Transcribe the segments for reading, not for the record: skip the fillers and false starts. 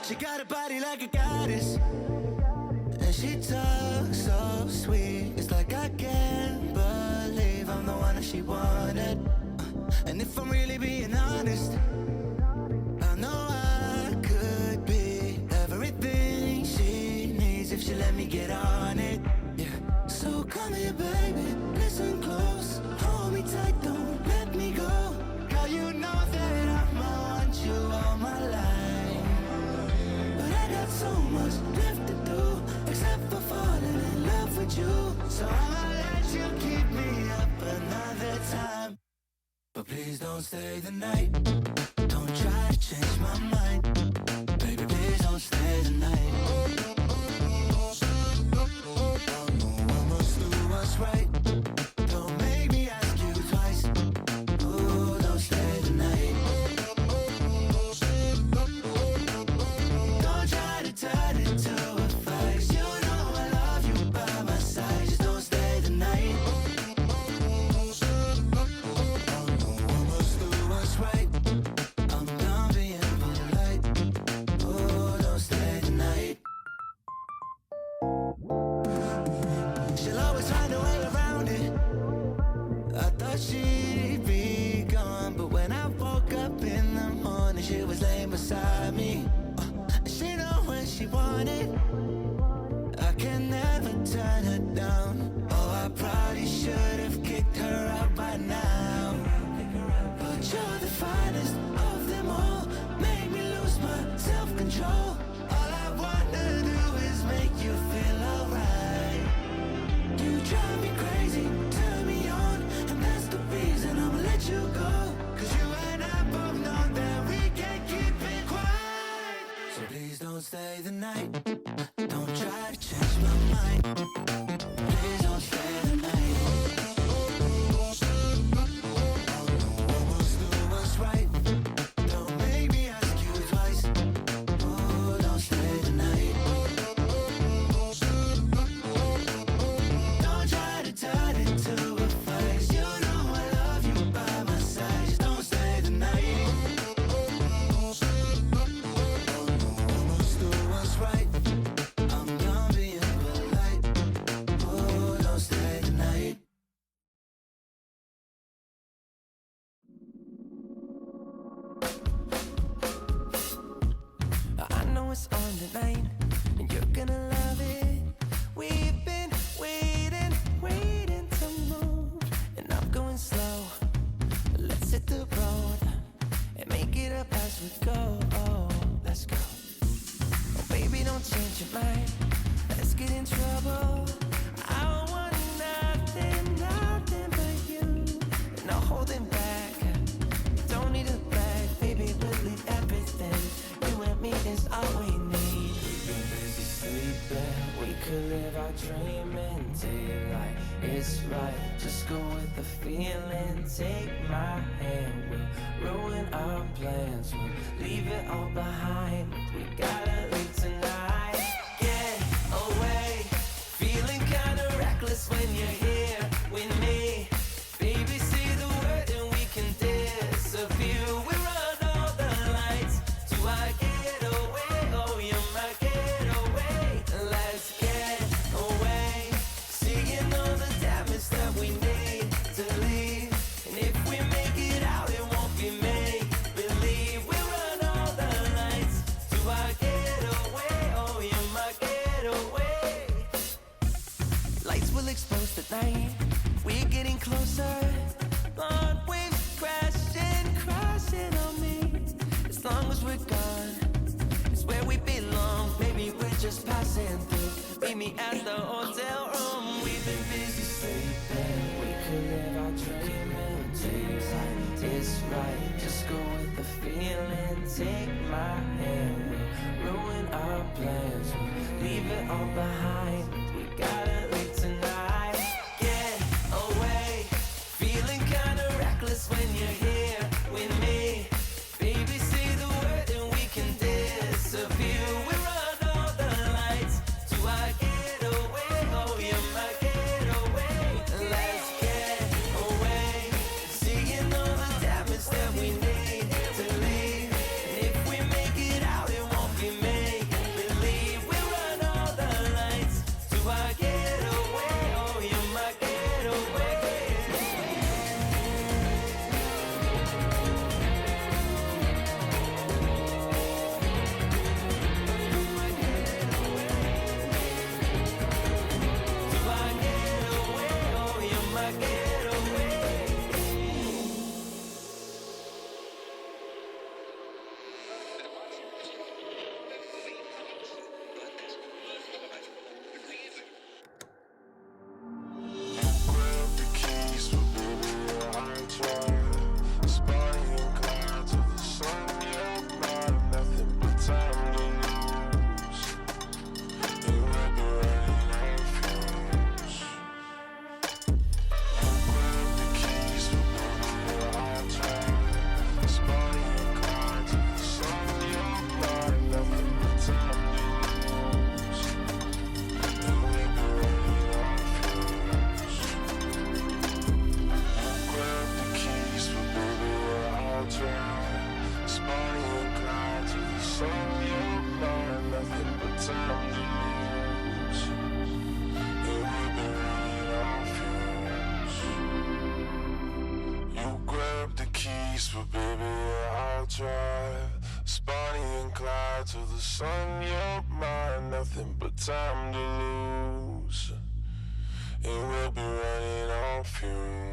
She got a body like a goddess, and she talks so sweet. It's like I can't believe I'm the one that she wanted. And if I'm really being honest, I know I could be everything she needs if she let me get on it. Yeah. So come here, baby, listen close, hold me tight, don't let me go. Girl, you know that I'ma want you all my life, but I got so much left to do, except for falling in love with you. So I'ma let you keep me up another time, but please don't stay the night. Don't try to change my mind, baby, please don't stay the night. I must do what's right. Don't make me ask you twice. Ooh, don't stay the night. Don't try to turn it to a fight. You know I love you by my side. Just don't stay the night. I must do what's right. I'm done being polite. Ooh, don't stay the night. She'll always find a way around it. I thought she'd be gone, but when I woke up in the morning, she was laying beside me. She know when she wanted, I can never turn her down. Oh, I probably should have kicked her out by now, but you're the finest of them all. Make me lose my self-control. All I wanna do is make you feel alright. You drive me crazy, turn me on, and that's the reason I'ma let you go. Cause you and I both know that we can't keep it quiet. So please don't stay the night. Don't try to change my mind. Please don't stay the night. I must do what's right. Don't make me ask you twice. Oh, don't stay the night. Don't try to turn it to a fight. You know I love you by my side. Just don't stay the night. I must do what's right. I'm done being polite. Oh, don't stay the night. I know it's on tonight, and you're gonna love it. We've been waiting to move, and I'm going slow. Let's hit the road and make it up as we go. Oh, let's go. Oh, baby, don't change your mind. Let's get in trouble. I want nothing but you. No holding back. Don't need a bag, baby. We'll leave everything. You and me is all we need. We've been busy sleeping. We could live our dream in daylight. It's right. Just go with the feeling. Take my hand. We'll ruin our plans. We'll leave it all behind. We gotta leave tonight. Get away. Feeling kinda reckless when you're here with me. Baby, say the word and we can disappear. We run all the lights to our getaway. Oh, you're my getaway. Let's get away. Seeing all the damage that we need to leave. And if we make it out, it won't be made believe. We run all the lights to our getaway. Oh, you're my getaway. Lights will expose the night. We're getting closer. Blonde waves crashing on me. As long as we're gone, it's where we belong. Maybe we're just passing through. Meet me at the hotel room. We've been busy sleeping. We could live our dream in daylight. It's right. Just go with the feeling. Take my hand. We'll ruin our plans. We'll leave it all behind. We gotta leave tonight. Get away. Feeling kinda reckless when you're here with me. Baby, say the word and we can disappear. We run all the lights to our getaway. Oh, you're my getaway. east, but baby, yeah, I'll drive. Bonnie and Clyde till the sun, you're mine. Nothing but time to lose, and we'll be running on fumes.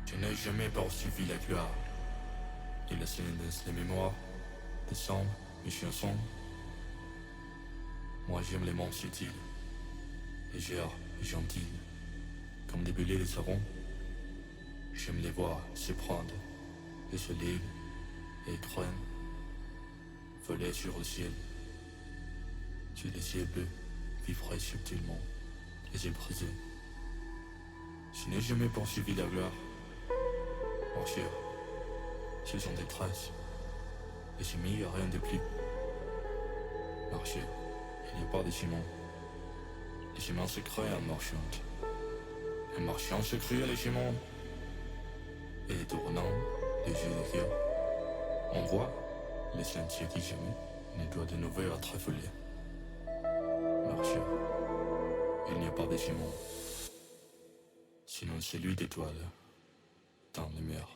Je n'ai jamais poursuivi la gloire. Et la scène les mémoires, des sombres, mes chansons. Moi j'aime les mondes subtils, légères et gentils, comme des bulles des savons. J'aime les voir se prendre et se lire et crème, voler sur le ciel. Sur les ciels bleus, vibrer subtilement, les yeux brisés. Je n'ai jamais poursuivi la gloire. Marcher, ce sont des traces, et j'ai mis rien de plus. Marcher, il n'y a pas de chemins. Les chemins se créent en marchant. En marchant se créent les chemins. Et tournant les yeux de cœur, on voit les sentiers qui jamais ne doivent de nouveau être foulés. Marcher, il n'y a pas de chemin. Sinon celui d'étoiles dans les mers.